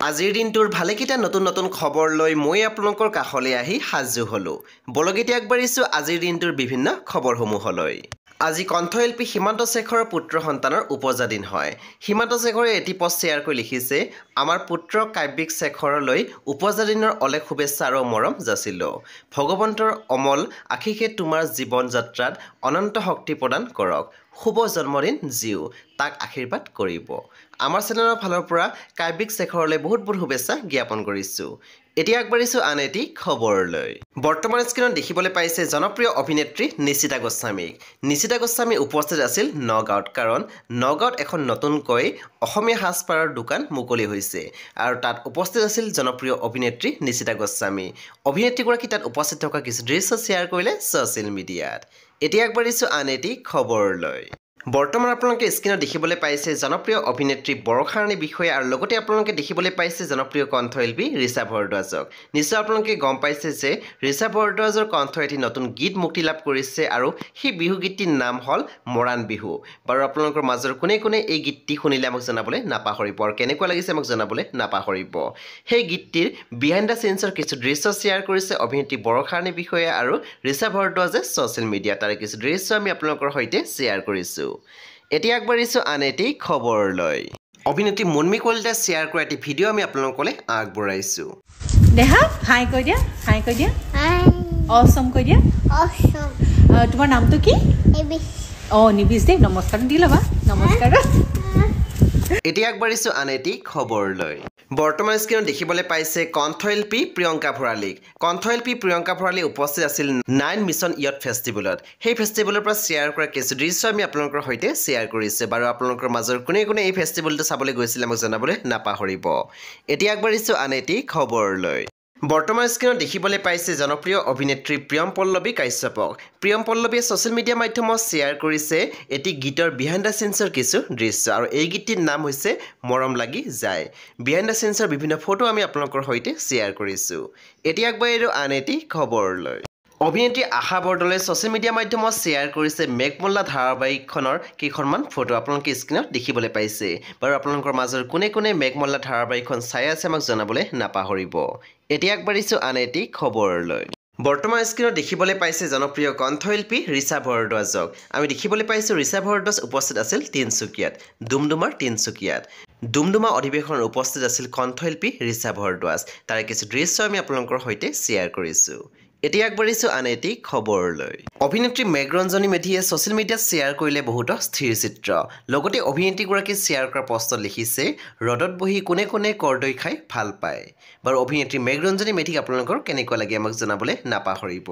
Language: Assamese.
আজিৰ দিনটোৰ ভালেকেইটা নতুন খবৰ লৈ মই আপোনালোকৰ কাষলৈ আহি সাজু হ'লোঁ। বলগেতি আগবাঢ়িছোঁ আজিৰ দিনটোৰ বিভিন্ন খবৰসমূহলৈ। আজি কণ্ঠশিল্পী সীমান্ত শেখৰৰ পুত্ৰ সন্তানৰ উপজা দিন হয়। সীমান্ত শেখৰে এটি পষ্ট শ্বেয়াৰ কৰি লিখিছে, আমাৰ পুত্ৰ কাব্যিক শেখৰলৈ উপজা দিনৰ অলেখ শুভেচ্ছা আৰু মৰম যাচিলোঁ। ভগৱন্তৰ অমল আশীষে তোমাৰ জীৱন যাত্ৰাত অনন্ত শক্তি প্ৰদান কৰক। শুভ জন্মদিন জীও, তাক আশীৰ্বাদ কৰিব। আমাৰ চেনেলৰ ফালৰ পৰা কাব্যিক শেখৰলৈ বহুত শুভেচ্ছা জ্ঞাপন কৰিছোঁ। এতিয়া আগবাঢ়িছোঁ আন এটি খবৰলৈ। বৰ্তমান স্ক্ৰীণত দেখিবলৈ পাইছে জনপ্ৰিয় অভিনেত্ৰী নিশিতা গোস্বামীক। নিশিতা গোস্বামী উপস্থিত আছিল নগাঁৱত, কাৰণ নগাঁৱত এখন নতুনকৈ অসমীয়া সাজপাৰৰ দোকান মুকলি হৈছে আৰু তাত উপস্থিত আছিল জনপ্ৰিয় অভিনেত্ৰী নিশিতা গোস্বামী। অভিনেত্ৰীগৰাকী তাত উপস্থিত থকা কিছু দৃশ্য শ্বেয়াৰ কৰিলে ছ'চিয়েল মিডিয়াত। এতিয়া আগবাঢ়িছোঁ আন এটি খবৰলৈ। বৰ্তমান আপোনালোকে স্ক্ৰীণত দেখিবলৈ পাইছে জনপ্ৰিয় অভিনেত্ৰী বৰষা ৰাণীৰ বিষয়ে আৰু লগতে আপোনালোকে দেখিবলৈ পাইছে জনপ্ৰিয় কণ্ঠশিল্পী ৰিচা ভৰদ্বাজক। নিশ্চয় আপোনালোকে গম পাইছে যে ৰিচা ভৰদ্বাজৰ কণ্ঠই এটি নতুন গীত মুক্তি লাভ কৰিছে আৰু সেই বিহু গীতটিৰ নাম হ'ল মৰাণ বিহু। বাৰু আপোনালোকৰ মাজৰ কোনে কোনে এই গীতটি শুনিলে আমাক জনাবলৈ নাপাহৰিব আৰু কেনেকুৱা লাগিছে আমাক জনাবলৈ নাপাহৰিব। সেই গীতটিৰ বিহাইণ্ড দ্য চিনছৰ কিছু দৃশ্য শ্বেয়াৰ কৰিছে অভিনেত্ৰী বৰষা ৰাণীৰ বিষয়ে আৰু ৰিচা ভৰদ্বাজে ছ'চিয়েল মিডিয়াত তাৰে কিছু দৃশ্য আমি আপোনালোকৰ সৈতে শ্বেয়াৰ কৰিছোঁ। এতিয়া আগবাঢ়িছোঁ আন এটি খবৰলৈ। অভিনেত্ৰী মুনমি কলিতাই শ্বেয়াৰ কৰা এটি ভিডিঅ' আমি আপোনালোকলৈ আগবঢ়াইছোঁ। দেহা হাই কৈ দিয়া, হাই কৈ দিয়া, অসম কৈ দিয়া। তোমাৰ নামটো কি? নিবিজ দেই, নমস্কাৰ দি ল'বা। নমস্কাৰ। এতিয়া আগবাঢ়িছোঁ আন এটি খবৰলৈ। বৰ্তমান স্ক্ৰীণত দেখিবলৈ পাইছে কণ্ঠশিল্পী প্ৰিয়ংকা ভৰালীক। কণ্ঠশিল্পী প্ৰিয়ংকা ভৰালী উপস্থিত আছিল 9 মিছন য়থ ফেষ্টিভেলত। সেই ফেষ্টিভেলৰ পৰা শ্বেয়াৰ কৰা কিছু দৃশ্য আমি আপোনালোকৰ সৈতে শ্বেয়াৰ কৰিছোঁ। বাৰু আপোনালোকৰ মাজৰ কোনে কোনে এই ফেষ্টিভেলটো চাবলৈ গৈছিলে আমাক জনাবলৈ নাপাহৰিব। এতিয়া আগবাঢ়িছোঁ আন এটি খবৰলৈ। বৰ্তমান স্ক্ৰীণত দেখিবলৈ পাইছে জনপ্ৰিয় অভিনেত্ৰী প্ৰিয়ম পল্লৱী কাশ্যপক। প্ৰিয়ম পল্লৱীয়ে ছ'চিয়েল মিডিয়া মাধ্যমত শ্বেয়াৰ কৰিছে এটি গীতৰ বিহাইণ্ড দ্য চিনছৰ কিছু দৃশ্য আৰু এই গীতটিৰ নাম হৈছে মৰম লাগি যায়। বিহাইণ্ড দ্য চিনছৰ বিভিন্ন ফটো আমি আপোনালোকৰ সৈতে শ্বেয়াৰ কৰিছোঁ। এতিয়া আগবাঢ়িলোঁ আন এটি খবৰলৈ। অভিনেত্ৰী আশা বৰদলৈ ছ'চিয়েল মিডিয়া মাধ্যমত শ্বেয়াৰ কৰিছে মেঘমল্লা ধাৰাবাহিকখনৰ কেইখনমান ফটো আপোনালোকে স্ক্ৰীণত দেখিবলৈ পাইছে। বাৰু আপোনালোকৰ মাজৰ কোনে কোনে মেঘমল্লা ধাৰাবাহিকখন চাই আছে আমাক জনাবলৈ নাপাহৰিব। এতিয়া আগবাঢ়িছোঁ আন এটি খবৰলৈ। বৰ্তমান স্ক্ৰীণত দেখিবলৈ পাইছে জনপ্ৰিয় কণ্ঠশিল্পী ৰিচা ভৰদ্বাজক। আমি দেখিবলৈ পাইছোঁ ৰিচা ভৰদ্বাজ উপস্থিত আছিল তিনিচুকীয়াত, ডুমডুমাৰ তিনিচুকীয়াত। ডুমডুমা অধিৱেশনত উপস্থিত আছিল কণ্ঠশিল্পী ৰিচা ভৰদ্বাজ। তাৰে কিছু দৃশ্য আমি আপোনালোকৰ সৈতে শ্বেয়াৰ কৰিছোঁ। এতিয়া আগবাঢ়িছোঁ আন এটি খবৰলৈ। অভিনেত্ৰী মেঘৰঞ্জনী মেধিয়ে ছ'চিয়েল মিডিয়াত শ্বেয়াৰ কৰিলে বহুতো স্থিৰ চিত্ৰ। লগতে অভিনেত্ৰীগৰাকীয়ে শ্বেয়াৰ কৰা পষ্টত লিখিছে, ৰ'দত বহি কোনে কোনে কৰ্দৈ খাই ভাল পায়। বাৰু অভিনেত্ৰী মেঘৰঞ্জনী মেধিক আপোনালোকৰ কেনেকুৱা লাগে আমাক জনাবলৈ নাপাহৰিব।